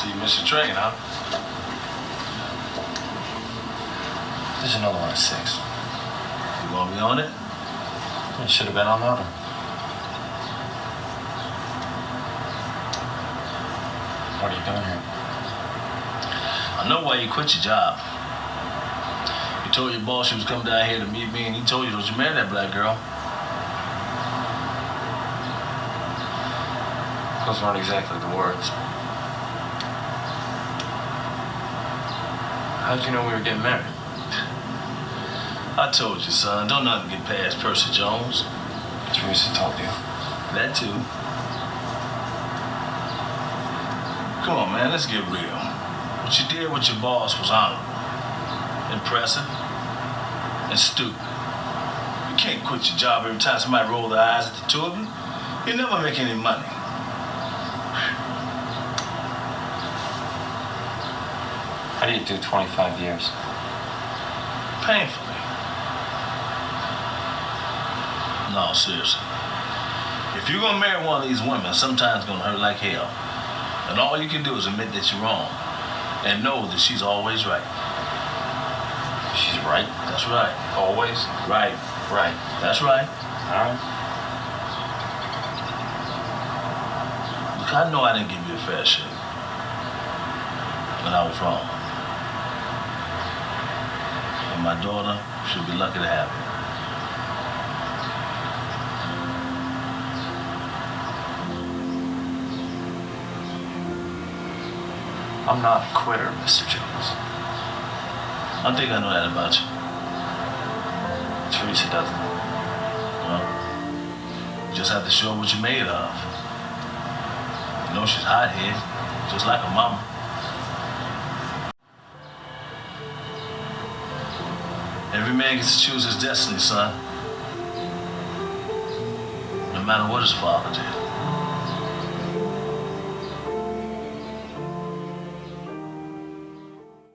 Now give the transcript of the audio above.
So you missed your train, huh? There's another one at 6. You gonna be on it? It should have been on the other. What are you doing here? I know why you quit your job. You told your boss you was coming down here to meet me, and he told you don't you marry that black girl. Those weren't exactly the words. How'd you know we were getting married? I told you, son, don't nothing get past Percy Jones. Teresa told you. That too. Come on, man, let's get real. What you did with your boss was honorable, impressive, and stupid. You can't quit your job every time somebody roll their eyes at the two of you. You'll never make any money. How do you do 25 years? Painfully. No, seriously. If you're gonna marry one of these women, sometimes it's gonna hurt like hell. And all you can do is admit that you're wrong. And know that she's always right. She's right? That's right. Always? Right. Right. That's right. All right. Look, I know I didn't give you a fair shake. But I was wrong. And my daughter should be lucky to have you. I'm not a quitter, Mr. Jones. I think I know that about you. Teresa doesn't. Well, you just have to show her what you're made of. You know she's hot-headed, just like her mama. Every man gets to choose his destiny, son. No matter what his father did.